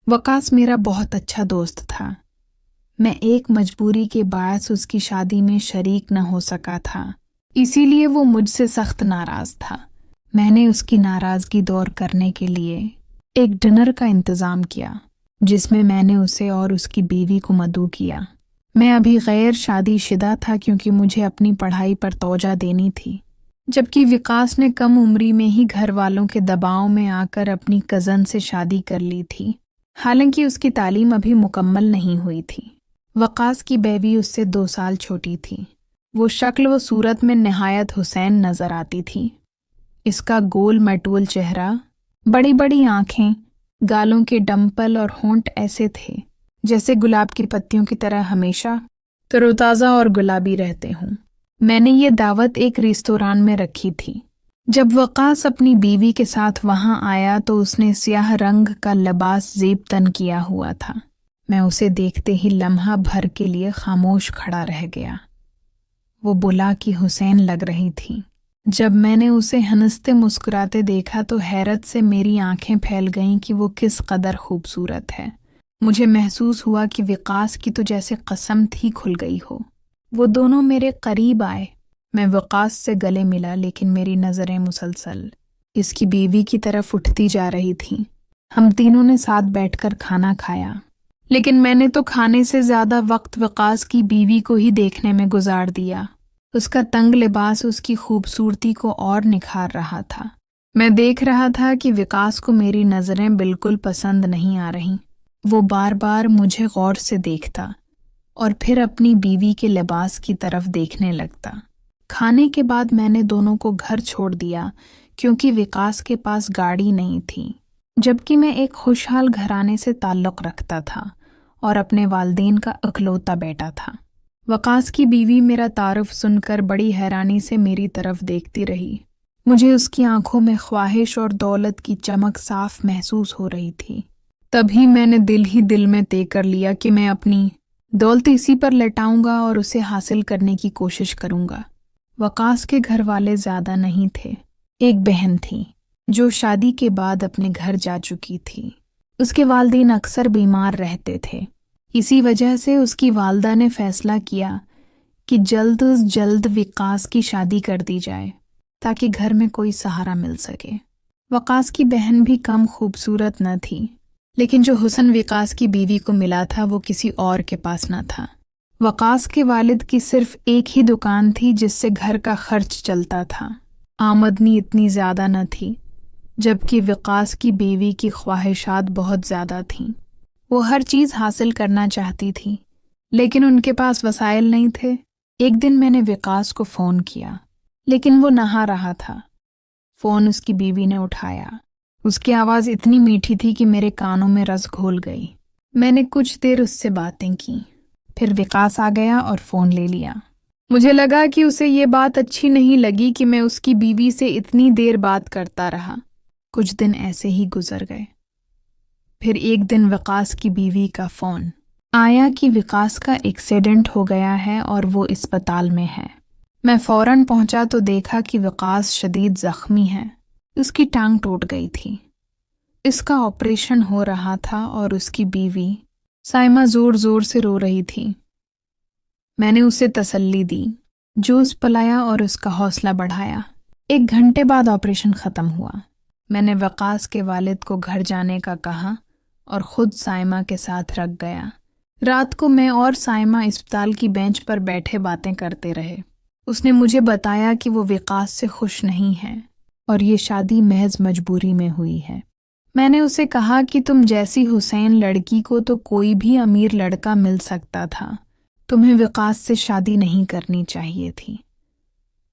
वकास मेरा बहुत अच्छा दोस्त था। मैं एक मजबूरी के बायस उसकी शादी में शरीक न हो सका था, इसीलिए वो मुझसे सख्त नाराज था। मैंने उसकी नाराजगी दूर करने के लिए एक डिनर का इंतज़ाम किया, जिसमें मैंने उसे और उसकी बीवी को मदऊ किया। मैं अभी गैर शादीशुदा था क्योंकि मुझे अपनी पढ़ाई पर तवज्जो देनी थी, जबकि विकास ने कम उम्री में ही घर वालों के दबाव में आकर अपनी कज़न से शादी कर ली थी, हालांकि उसकी तालीम अभी मुकम्मल नहीं हुई थी। वकास की बेबी उससे 2 साल छोटी थी। वो शक्ल व सूरत में निहायत हुसैन नजर आती थी। इसका गोल मटूल चेहरा, बड़ी बड़ी आंखें, गालों के डंपल और होंठ ऐसे थे जैसे गुलाब की पत्तियों की तरह हमेशा तरोताज़ा और गुलाबी रहते हों। मैंने ये दावत एक रेस्तोरां में रखी थी। जब वकास अपनी बीवी के साथ वहां आया तो उसने स्याह रंग का लिबास ज़ेब तन किया हुआ था। मैं उसे देखते ही लम्हा भर के लिए खामोश खड़ा रह गया। वो बुला की हुसैन लग रही थी। जब मैंने उसे हंसते मुस्कुराते देखा तो हैरत से मेरी आंखें फैल गईं कि वो किस कदर खूबसूरत है। मुझे महसूस हुआ कि विकास की तो जैसे कसम थी खुल गई हो। वो दोनों मेरे करीब आए। मैं वकास से गले मिला, लेकिन मेरी नज़रें मुसलसल इसकी बीवी की तरफ उठती जा रही थीं। हम तीनों ने साथ बैठकर खाना खाया, लेकिन मैंने तो खाने से ज़्यादा वक्त वकास की बीवी को ही देखने में गुजार दिया। उसका तंग लिबास उसकी खूबसूरती को और निखार रहा था। मैं देख रहा था कि विकास को मेरी नज़रें बिल्कुल पसंद नहीं आ रहीं। वो बार बार मुझे गौर से देखता और फिर अपनी बीवी के लिबास की तरफ देखने लगता। खाने के बाद मैंने दोनों को घर छोड़ दिया क्योंकि विकास के पास गाड़ी नहीं थी, जबकि मैं एक खुशहाल घराने से ताल्लुक़ रखता था और अपने वालिदैन का इकलौता बेटा था। वकास की बीवी मेरा तारुफ सुनकर बड़ी हैरानी से मेरी तरफ देखती रही। मुझे उसकी आंखों में ख्वाहिश और दौलत की चमक साफ महसूस हो रही थी। तभी मैंने दिल ही दिल में तय कर लिया कि मैं अपनी दौलत इसी पर लटाऊंगा और उसे हासिल करने की कोशिश करूंगा। वकास के घर वाले ज़्यादा नहीं थे। एक बहन थी जो शादी के बाद अपने घर जा चुकी थी। उसके वालिदैन अक्सर बीमार रहते थे। इसी वजह से उसकी वालदा ने फैसला किया कि जल्द से जल्द विकास की शादी कर दी जाए ताकि घर में कोई सहारा मिल सके। वकास की बहन भी कम खूबसूरत न थी, लेकिन जो हुस्न विकास की बीवी को मिला था वो किसी और के पास न था। वकास के वालिद की सिर्फ एक ही दुकान थी जिससे घर का खर्च चलता था। आमदनी इतनी ज़्यादा न थी, जबकि विकास की बीवी की ख्वाहिशात बहुत ज़्यादा थीं। वो हर चीज़ हासिल करना चाहती थी, लेकिन उनके पास वसाइल नहीं थे। एक दिन मैंने विकास को फ़ोन किया, लेकिन वो नहा रहा था। फ़ोन उसकी बीवी ने उठाया। उसकी आवाज़ इतनी मीठी थी कि मेरे कानों में रस घोल गई। मैंने कुछ देर उससे बातें की, फिर विकास आ गया और फ़ोन ले लिया। मुझे लगा कि उसे ये बात अच्छी नहीं लगी कि मैं उसकी बीवी से इतनी देर बात करता रहा। कुछ दिन ऐसे ही गुजर गए। फिर एक दिन विकास की बीवी का फ़ोन आया कि विकास का एक्सीडेंट हो गया है और वो अस्पताल में है। मैं फ़ौरन पहुंचा तो देखा कि विकास शदीद ज़ख्मी है। उसकी टांग टूट गई थी। इसका ऑपरेशन हो रहा था और उसकी बीवी साइमा ज़ोर ज़ोर से रो रही थी। मैंने उसे तसल्ली दी, जूस पिलाया और उसका हौसला बढ़ाया। 1 घंटे बाद ऑपरेशन ख़त्म हुआ। मैंने वकास के वालिद को घर जाने का कहा और ख़ुद साइमा के साथ रख गया। रात को मैं और साइमा अस्पताल की बेंच पर बैठे बातें करते रहे। उसने मुझे बताया कि वो विकास से खुश नहीं है और ये शादी महज मजबूरी में हुई है। मैंने उसे कहा कि तुम जैसी हुसैन लड़की को तो कोई भी अमीर लड़का मिल सकता था, तुम्हें विकास से शादी नहीं करनी चाहिए थी।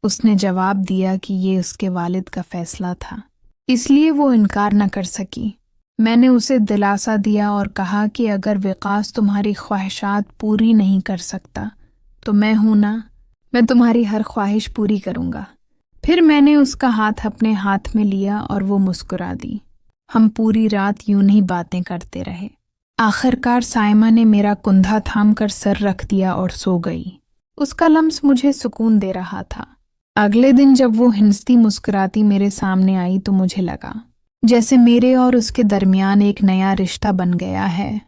उसने जवाब दिया कि ये उसके वालिद का फैसला था, इसलिए वो इनकार न कर सकी। मैंने उसे दिलासा दिया और कहा कि अगर विकास तुम्हारी ख्वाहिशात पूरी नहीं कर सकता तो मैं हूं ना, मैं तुम्हारी हर ख्वाहिश पूरी करूंगा। फिर मैंने उसका हाथ अपने हाथ में लिया और वो मुस्कुरा दी। हम पूरी रात यूं ही बातें करते रहे। आखिरकार साइमा ने मेरा कुंधा थाम कर सर रख दिया और सो गई। उसका लम्स मुझे सुकून दे रहा था। अगले दिन जब वो हंसती मुस्कुराती मेरे सामने आई तो मुझे लगा जैसे मेरे और उसके दरमियान एक नया रिश्ता बन गया है।